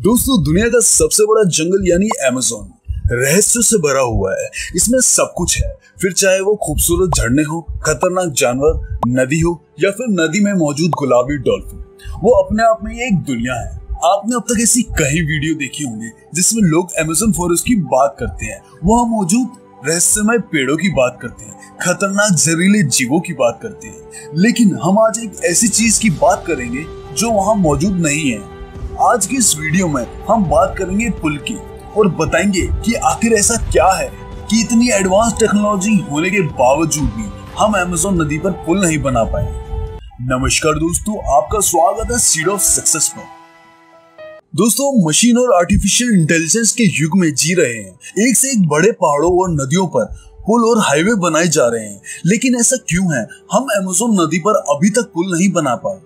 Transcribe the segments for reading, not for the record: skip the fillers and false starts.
दोस्तों, दुनिया का सबसे बड़ा जंगल यानी अमेज़न रहस्यों से भरा हुआ है। इसमें सब कुछ है, फिर चाहे वो खूबसूरत झरने हो, खतरनाक जानवर, नदी हो या फिर नदी में मौजूद गुलाबी डॉल्फिन, वो अपने आप में एक दुनिया है। आपने अब तक ऐसी कई वीडियो देखी होंगी जिसमें लोग अमेज़न फॉरेस्ट की बात करते हैं, वहाँ मौजूद रहस्यमय पेड़ों की बात करते हैं, खतरनाक जहरीले जीवों की बात करते हैं। लेकिन हम आज एक ऐसी चीज की बात करेंगे जो वहाँ मौजूद नहीं है। आज की इस वीडियो में हम बात करेंगे पुल की और बताएंगे कि आखिर ऐसा क्या है कि इतनी एडवांस टेक्नोलॉजी होने के बावजूद भी हम अमेज़न नदी पर पुल नहीं बना पाए। नमस्कार दोस्तों, आपका स्वागत है सीड ऑफ सक्सेस पर। दोस्तों, मशीन और आर्टिफिशियल इंटेलिजेंस के युग में जी रहे हैं। एक से एक बड़े पहाड़ों और नदियों पर पुल और हाईवे बनाए जा रहे हैं, लेकिन ऐसा क्यों है हम अमेज़न नदी पर अभी तक पुल नहीं बना पाए?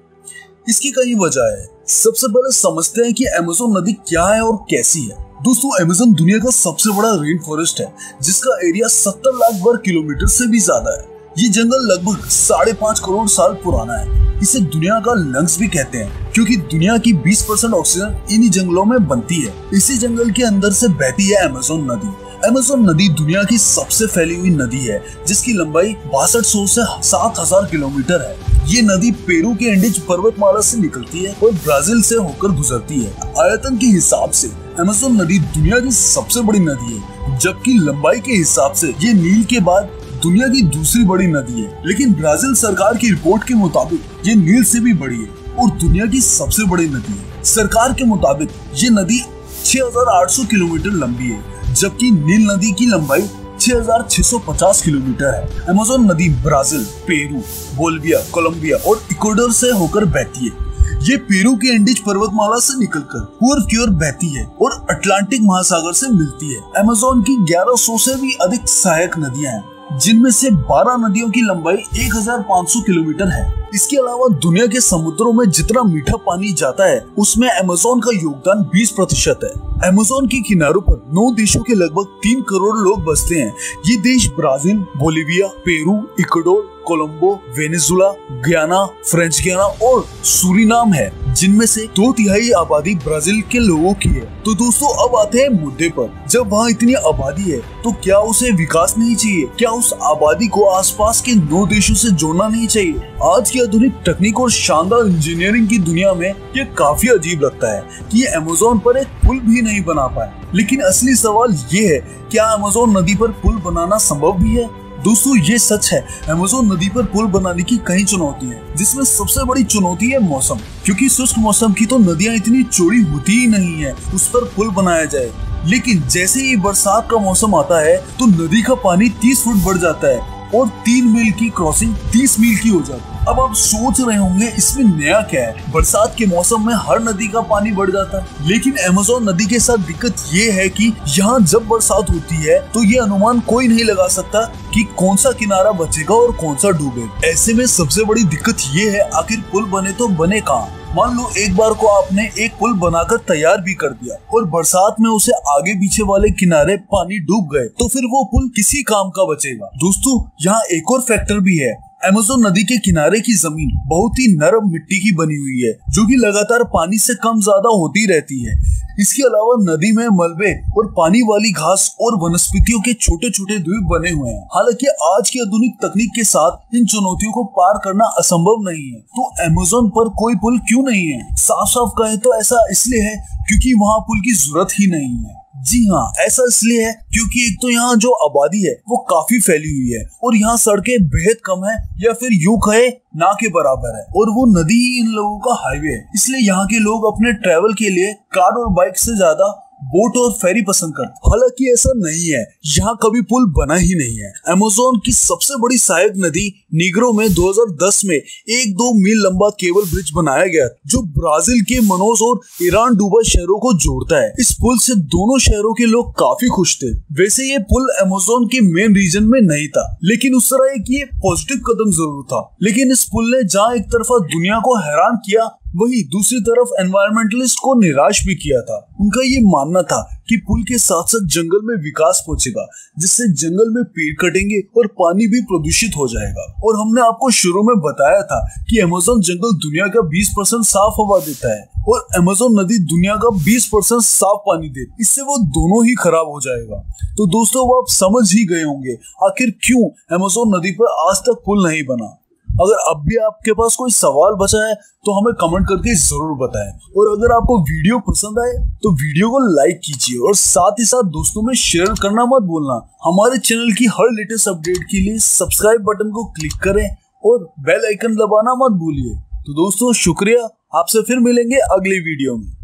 इसकी कई वजह है। सबसे पहले समझते हैं कि अमेज़न नदी क्या है और कैसी है। दोस्तों, अमेज़न दुनिया का सबसे बड़ा रेन फॉरेस्ट है जिसका एरिया 70 लाख वर्ग किलोमीटर से भी ज्यादा है। ये जंगल लगभग 5.5 करोड़ साल पुराना है। इसे दुनिया का लंग्स भी कहते हैं क्योंकि दुनिया की 20% ऑक्सीजन इन्हीं जंगलों में बनती है। इसी जंगल के अंदर से बहती है अमेज़न नदी। अमेज़न नदी दुनिया की सबसे फैली हुई नदी है जिसकी लंबाई 6200 से 7000 किलोमीटर है। ये नदी पेरू के एंडीज पर्वतमाला से निकलती है और ब्राजील से होकर गुजरती है। आयतन के हिसाब से अमेज़न नदी दुनिया की सबसे बड़ी नदी है, जबकि लंबाई के हिसाब से ये नील के बाद दुनिया की दूसरी बड़ी नदी है। लेकिन ब्राजील सरकार की रिपोर्ट के मुताबिक ये नील से भी बड़ी है और दुनिया की सबसे बड़ी नदी है। सरकार के मुताबिक ये नदी 6800 किलोमीटर लंबी है, जबकि नील नदी की लंबाई 6650 किलोमीटर है। अमेज़न नदी ब्राजील, पेरू, बोलिविया, कोलंबिया और इक्वाडोर से होकर बहती है। ये पेरू के एंडीज पर्वतमाला से निकलकर पूर्व की ओर बहती है और अटलांटिक महासागर से मिलती है। अमेज़न की 1100 से भी अधिक सहायक नदियां हैं, जिनमें से 12 नदियों की लंबाई 1500 किलोमीटर है। इसके अलावा दुनिया के समुद्रों में जितना मीठा पानी जाता है उसमें अमेज़न का योगदान 20% है। अमेज़न के किनारों पर 9 देशों के लगभग 3 करोड़ लोग बसते हैं। ये देश Brazil, Bolivia, Peru, Ecuador, Colombo, Venezuela, Guyana, French Guiana और सूरीनाम है, जिनमें से 2/3 आबादी ब्राजील के लोगों की है। तो दोस्तों, अब आते हैं मुद्दे पर। जब वहाँ इतनी आबादी है तो क्या उसे विकास नहीं चाहिए? क्या उस आबादी को आसपास के 9 देशों से जोड़ना नहीं चाहिए? आज की आधुनिक तकनीक और शानदार इंजीनियरिंग की दुनिया में ये काफी अजीब लगता है कि ये अमेज़न पर एक पुल भी नहीं बना पाए। लेकिन असली सवाल ये है, क्या अमेज़न नदी पर पुल बनाना संभव भी है? दोस्तों, ये सच है, अमेज़न नदी पर पुल बनाने की कई चुनौती है, जिसमें सबसे बड़ी चुनौती है मौसम। क्योंकि शुष्क मौसम की तो नदियां इतनी चौड़ी होती ही नहीं है उस पर पुल बनाया जाए। लेकिन जैसे ही बरसात का मौसम आता है तो नदी का पानी 30 फुट बढ़ जाता है और 3 मील की क्रॉसिंग 30 मील की हो जाती है। अब आप सोच रहे होंगे इसमें नया क्या है? बरसात के मौसम में हर नदी का पानी बढ़ जाता है, लेकिन अमेज़न नदी के साथ दिक्कत ये है कि यहाँ जब बरसात होती है तो ये अनुमान कोई नहीं लगा सकता कि कौन सा किनारा बचेगा और कौन सा डूबेगा। ऐसे में सबसे बड़ी दिक्कत ये है, आखिर पुल बने तो बने कहाँ? मान लो एक बार को आपने एक पुल बनाकर तैयार भी कर दिया और बरसात में उसे आगे पीछे वाले किनारे पानी डूब गए, तो फिर वो पुल किसी काम का बचेगा? दोस्तों, यहाँ एक और फैक्टर भी है। अमेज़न नदी के किनारे की जमीन बहुत ही नरम मिट्टी की बनी हुई है, जो कि लगातार पानी से कम ज्यादा होती रहती है। इसके अलावा नदी में मलबे और पानी वाली घास और वनस्पतियों के छोटे छोटे द्वीप बने हुए हैं। हालांकि आज की आधुनिक तकनीक के साथ इन चुनौतियों को पार करना असंभव नहीं है। तो अमेज़न पर कोई पुल क्यों नहीं है? साफ साफ कहे तो ऐसा इसलिए है क्योंकि वहाँ पुल की जरूरत ही नहीं है। जी हाँ, ऐसा इसलिए है क्योंकि एक तो यहाँ जो आबादी है वो काफी फैली हुई है और यहाँ सड़कें बेहद कम है, या फिर यूं कहे ना के बराबर है, और वो नदी ही इन लोगों का हाईवे है। इसलिए यहाँ के लोग अपने ट्रैवल के लिए कार और बाइक से ज्यादा बोट और फेरी पसंद करते। हालांकि ऐसा नहीं है, यहाँ कभी पुल बना ही नहीं है। अमेज़न की सबसे बड़ी सहायक नदी नीग्रो में 2010 में 1-2 मील लंबा केबल ब्रिज बनाया गया जो ब्राजील के मनोस और ईरान डूबा शहरों को जोड़ता है। इस पुल से दोनों शहरों के लोग काफी खुश थे। वैसे ये पुल अमेज़न के मेन रीजन में नहीं था, लेकिन उस तरह एक ये पॉजिटिव कदम जरूर था। लेकिन इस पुल ने जहाँ एक तरफा दुनिया को हैरान किया, वहीं दूसरी तरफ एनवायरमेंटलिस्ट को निराश भी किया था। उनका ये मानना था कि पुल के साथ साथ जंगल में विकास पहुंचेगा, जिससे जंगल में पेड़ कटेंगे और पानी भी प्रदूषित हो जाएगा। और हमने आपको शुरू में बताया था कि अमेज़न जंगल दुनिया का 20% साफ हवा देता है और अमेज़न नदी दुनिया का 20% साफ पानी देती है। इससे वो दोनों ही खराब हो जाएगा। तो दोस्तों, वो आप समझ ही गए होंगे आखिर क्यों अमेज़न नदी पर आज तक पुल नहीं बना। अगर अब भी आपके पास कोई सवाल बचा है तो हमें कमेंट करके जरूर बताएं। और अगर आपको वीडियो पसंद आए तो वीडियो को लाइक कीजिए और साथ ही साथ दोस्तों में शेयर करना मत भूलना। हमारे चैनल की हर लेटेस्ट अपडेट के लिए सब्सक्राइब बटन को क्लिक करें और बेल आइकन दबाना मत भूलिए। तो दोस्तों, शुक्रिया। आपसे फिर मिलेंगे अगली वीडियो में।